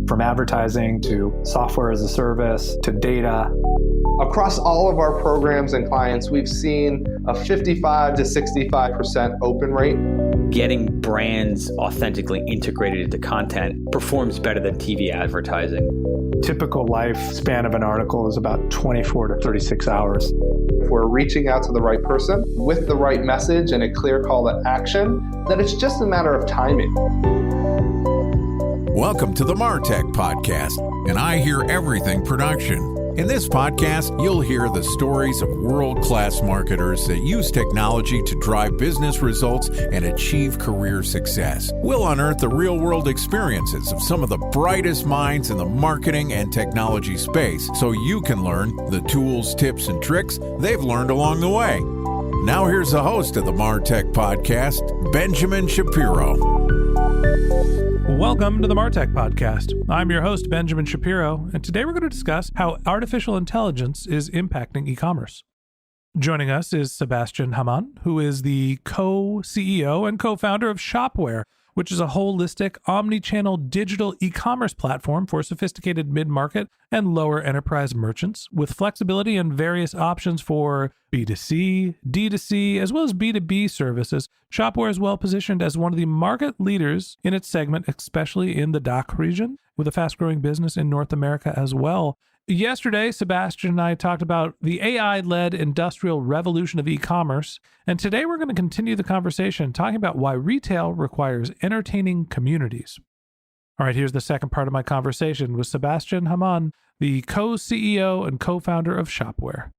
From advertising to software as a service to data. Across all of our programs and clients, we've seen a 55 to 65% open rate. Getting brands authentically integrated into content performs better than TV advertising. Typical lifespan of an article is about 24 to 36 hours. If we're reaching out to the right person with the right message and a clear call to action, then it's just a matter of timing. Welcome to the MarTech Podcast, and I Hear Everything production. In this podcast, you'll hear the stories of world-class marketers that use technology to drive business results and achieve career success. We'll unearth the real-world experiences of some of the brightest minds in the marketing and technology space so you can learn the tools, tips, and tricks they've learned along the way. Now here's the host of the MarTech Podcast, Benjamin Shapiro. Welcome to the MarTech Podcast. I'm your host, Benjamin Shapiro, and today we're going to discuss how artificial intelligence is impacting e-commerce. Joining us is Sebastian Hamann, who is the co-CEO and co-founder of Shopware, which is a holistic, omni-channel digital e-commerce platform for sophisticated mid-market and lower enterprise merchants with flexibility and various options for B2C, D2C, as well as B2B services. Shopware is well positioned as one of the market leaders in its segment, especially in the DACH region, with a fast-growing business in North America as well. Yesterday, Sebastian and I talked about the AI-led industrial revolution of e-commerce, and today we're going to continue the conversation talking about why retail requires entertaining communities. All right, here's the second part of my conversation with Sebastian Hamann, the co-CEO and co-founder of Shopware.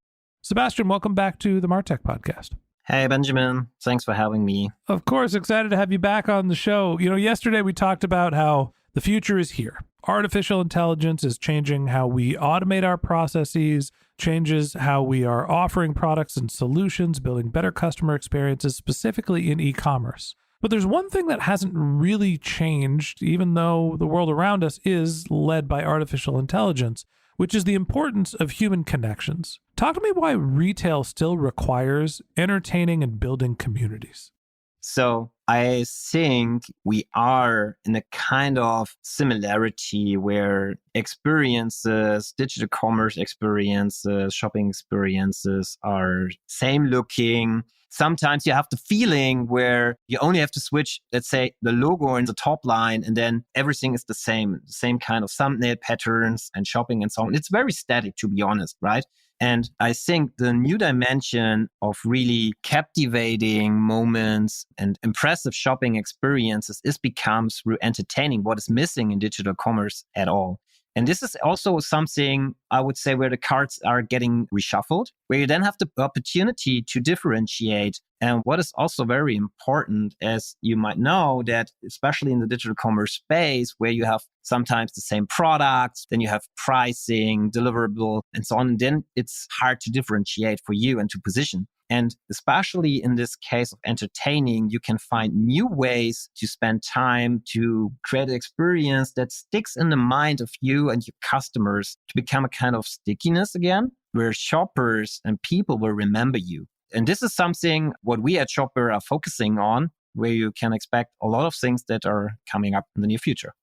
Sebastian, welcome back to the MarTech Podcast. Hey, Benjamin. Thanks for having me. Of course, excited to have you back on the show. Yesterday we talked about how the future is here. Artificial intelligence is changing how we automate our processes, changes how we are offering products and solutions, building better customer experiences, specifically in e-commerce. But there's one thing that hasn't really changed, even though the world around us is led by artificial intelligence, which is the importance of human connections. Talk to me why retail still requires entertaining and building communities. So I think we are in a kind of similarity where experiences, digital commerce experiences, shopping experiences are same looking. Sometimes you have the feeling where you only have to switch, let's say, the logo in the top line, and then everything is the same kind of thumbnail patterns and shopping and so on. It's very static, to be honest, right? And I think the new dimension of really captivating moments and impressive shopping experiences becomes through entertaining, what is missing in digital commerce at all. And this is also something I would say where the cards are getting reshuffled, where you then have the opportunity to differentiate. And what is also very important, as you might know, that especially in the digital commerce space, where you have sometimes the same products, then you have pricing, deliverable, and so on, and then it's hard to differentiate for you and to position. And especially in this case of entertaining, you can find new ways to spend time to create an experience that sticks in the mind of you and your customers to become a kind of stickiness again, where shoppers and people will remember you. And this is something what we at Shopware are focusing on, where you can expect a lot of things that are coming up in the near future.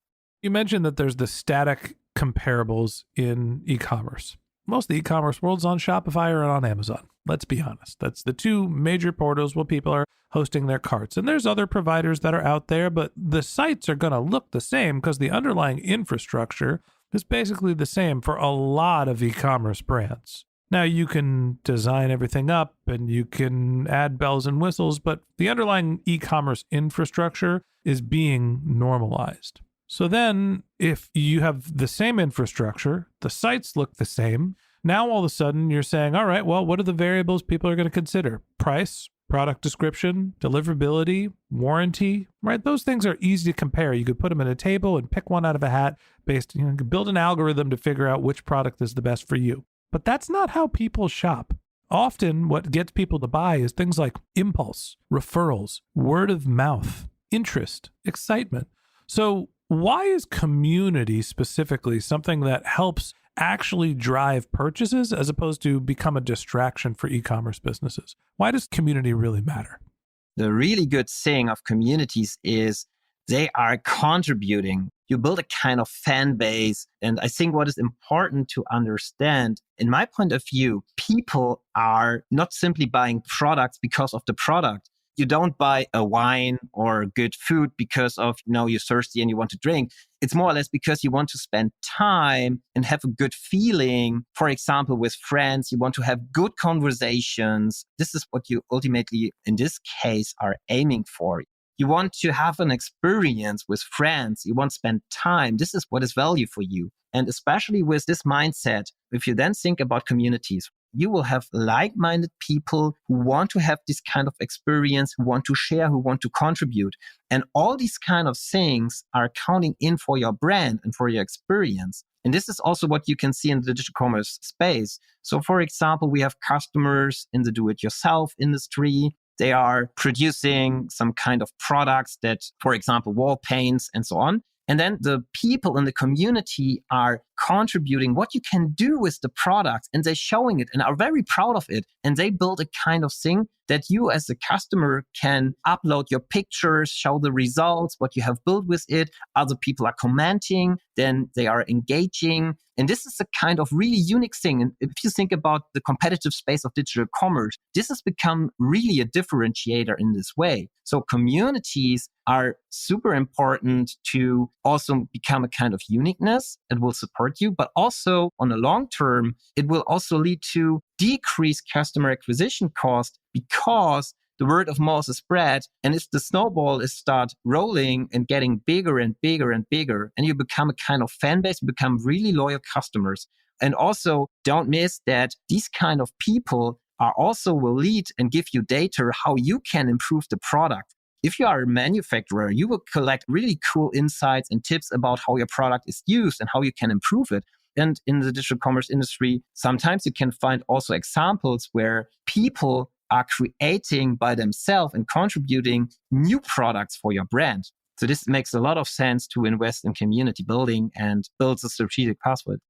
You mentioned that there's the static comparables in e-commerce. Most of the e-commerce world's on Shopify or on Amazon. Let's be honest. That's the two major portals where people are hosting their carts. And there's other providers that are out there, but the sites are going to look the same because the underlying infrastructure is basically the same for a lot of e-commerce brands. Now, you can design everything up and you can add bells and whistles, but the underlying e-commerce infrastructure is being normalized. So then if you have the same infrastructure, the sites look the same, now all of a sudden you're saying, all right, well, what are the variables people are going to consider? Price, product description, deliverability, warranty, right? Those things are easy to compare. You could put them in a table and pick one out of a hat based, you could build an algorithm to figure out which product is the best for you. But that's not how people shop. Often what gets people to buy is things like impulse, referrals, word of mouth, interest, excitement. So why is community specifically something that helps actually drive purchases as opposed to become a distraction for e-commerce businesses? Why does community really matter? The really good thing of communities is they are contributing. You build a kind of fan base. And I think what is important to understand, in my point of view, people are not simply buying products because of the product. You don't buy a wine or good food because of, you're thirsty and you want to drink. It's more or less because you want to spend time and have a good feeling. For example, with friends, you want to have good conversations. This is what you ultimately, in this case, are aiming for. You want to have an experience with friends. You want to spend time. This is what is value for you. And especially with this mindset, if you then think about communities, you will have like-minded people who want to have this kind of experience, who want to share, who want to contribute. And all these kind of things are counting in for your brand and for your experience. And this is also what you can see in the digital commerce space. So for example, we have customers in the do-it-yourself industry. They are producing some kind of products that, for example, wall paints and so on. And then the people in the community are contributing what you can do with the product, and they're showing it and are very proud of it. And they build a kind of thing that you as a customer can upload your pictures, show the results, what you have built with it. Other people are commenting, then they are engaging. And this is a kind of really unique thing. And if you think about the competitive space of digital commerce, this has become really a differentiator in this way. So communities are super important to also become a kind of uniqueness. It will support you, but also on the long term, it will also lead to decreased customer acquisition cost because the word of mouth is spread. And if the snowball is start rolling and getting bigger and bigger and bigger, and you become a kind of fan base, you become really loyal customers. And also don't miss that these kind of people are also will lead and give you data how you can improve the product. If you are a manufacturer, you will collect really cool insights and tips about how your product is used and how you can improve it. And in the digital commerce industry, sometimes you can find also examples where people are creating by themselves and contributing new products for your brand. So this makes a lot of sense to invest in community building and build a strategic password.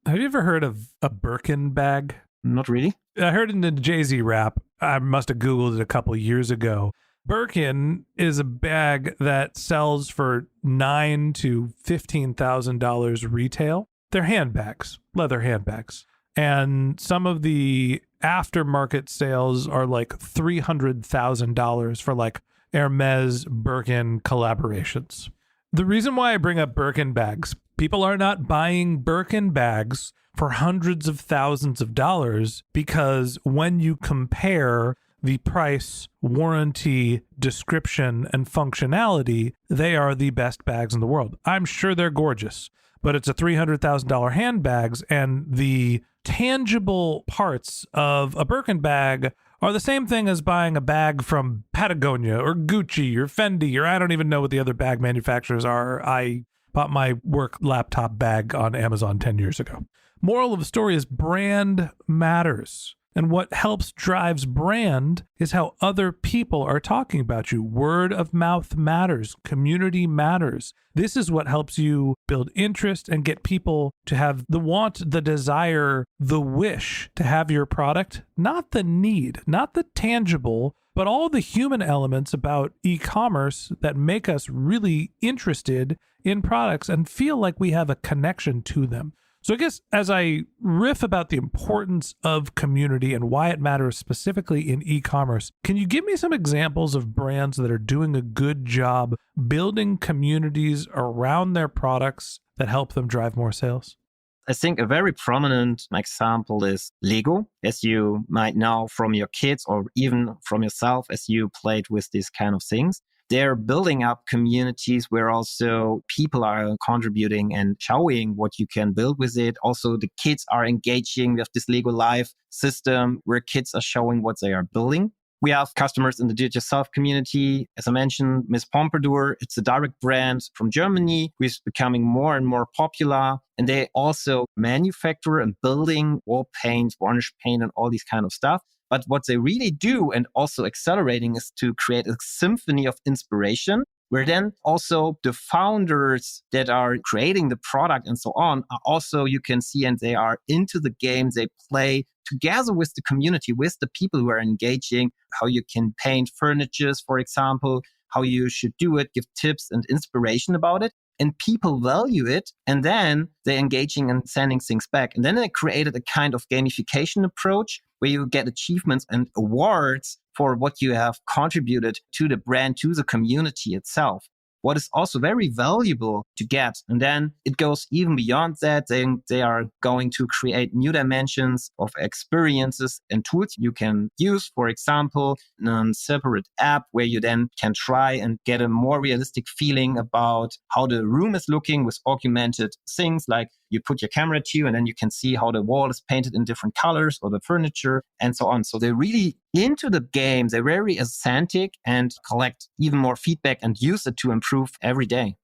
Have you ever heard of a Birkin bag? Not really. I heard in the Jay-Z rap. I must have Googled it a couple years ago. Birkin is a bag that sells for $9,000 to $15,000 retail. They're handbags, leather handbags. And some of the aftermarket sales are like $300,000 for like Hermes Birkin collaborations. The reason why I bring up Birkin bags, people are not buying Birkin bags for hundreds of thousands of dollars because when you compare the price, warranty, description, and functionality, they are the best bags in the world. I'm sure they're gorgeous, but it's a $300,000 handbags, and the tangible parts of a Birkin bag are the same thing as buying a bag from Patagonia or Gucci or Fendi, or I don't even know what the other bag manufacturers are. I bought my work laptop bag on Amazon 10 years ago. Moral of the story is brand matters. And what helps drives brand is how other people are talking about you. Word of mouth matters. Community matters. This is what helps you build interest and get people to have the want, the desire, the wish to have your product, not the need, not the tangible, but all the human elements about e-commerce that make us really interested in products and feel like we have a connection to them. So I guess as I riff about the importance of community and why it matters specifically in e-commerce, can you give me some examples of brands that are doing a good job building communities around their products that help them drive more sales? I think a very prominent example is Lego, as you might know from your kids or even from yourself as you played with these kind of things. They're building up communities where also people are contributing and showing what you can build with it. Also, the kids are engaging with this Lego Live system where kids are showing what they are building. We have customers in the do-it-yourself community. As I mentioned, Miss Pompadour, it's a direct brand from Germany, who is becoming more and more popular. And they also manufacture and building wall paint, varnish paint, and all these kind of stuff. But what they really do and also accelerating is to create a symphony of inspiration where then also the founders that are creating the product and so on are also, you can see, and they are into the game. They play together with the community, with the people who are engaging, how you can paint furnitures, for example, how you should do it, give tips and inspiration about it. And people value it. And then they're engaging and sending things back. And then they created a kind of gamification approach where you get achievements and awards for what you have contributed to the brand, to the community itself. What is also very valuable to get. And then it goes even beyond that. They are going to create new dimensions of experiences and tools you can use. For example, a separate app where you then can try and get a more realistic feeling about how the room is looking with augmented things like you put your camera to and then you can see how the wall is painted in different colors or the furniture and so on. So they're really into the game. They're very authentic and collect even more feedback and use it to improve every day.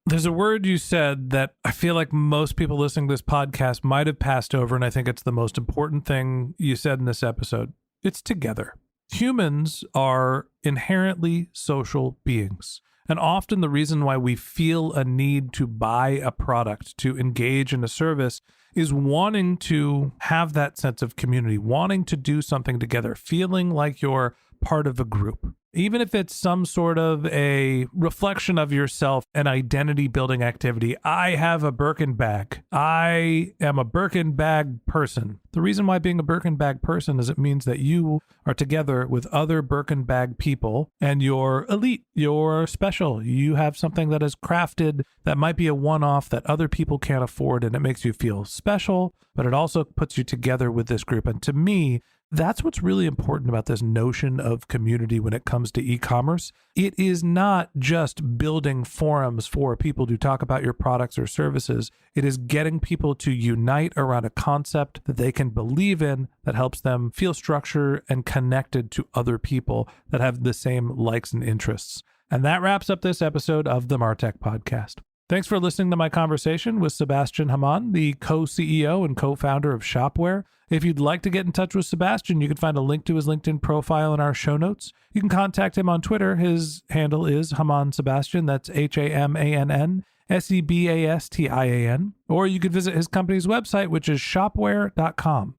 There's a word you said that I feel like most people listening to this podcast might have passed over, and I think it's the most important thing you said in this episode. It's together. Humans are inherently social beings. And often the reason why we feel a need to buy a product, to engage in a service, is wanting to have that sense of community, wanting to do something together, feeling like you're part of a group. Even if it's some sort of a reflection of yourself, an identity building activity. I have a Birkin bag. I am a Birkin bag person. The reason why being a Birkin bag person is it means that you are together with other Birkin bag people and you're elite, you're special. You have something that is crafted that might be a one-off that other people can't afford, and it makes you feel special, but it also puts you together with this group. And to me, that's what's really important about this notion of community when it comes to e-commerce. It is not just building forums for people to talk about your products or services. It is getting people to unite around a concept that they can believe in that helps them feel structured and connected to other people that have the same likes and interests. And that wraps up this episode of the Martech Podcast. Thanks for listening to my conversation with Sebastian Hamann, the co-CEO and co-founder of Shopware. If you'd like to get in touch with Sebastian, you can find a link to his LinkedIn profile in our show notes. You can contact him on Twitter. His handle is Hamann Sebastian. That's HAMANN SEBASTIAN. Or you could visit his company's website, which is shopware.com.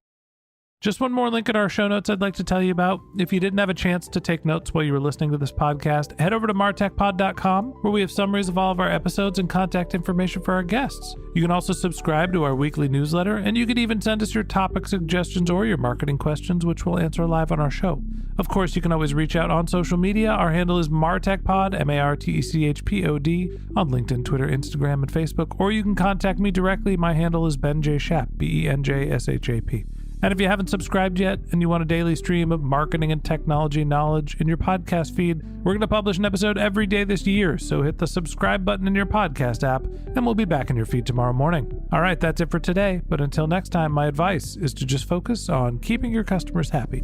Just one more link in our show notes I'd like to tell you about. If you didn't have a chance to take notes while you were listening to this podcast, head over to martechpod.com, where we have summaries of all of our episodes and contact information for our guests. You can also subscribe to our weekly newsletter, and you can even send us your topic suggestions or your marketing questions, which we'll answer live on our show. Of course, you can always reach out on social media. Our handle is martechpod, MARTECHPOD, on LinkedIn, Twitter, Instagram, and Facebook, or you can contact me directly. My handle is Ben J. Shap, BENJSHAP. And if you haven't subscribed yet and you want a daily stream of marketing and technology knowledge in your podcast feed, we're going to publish an episode every day this year. So hit the subscribe button in your podcast app and we'll be back in your feed tomorrow morning. All right, that's it for today. But until next time, my advice is to just focus on keeping your customers happy.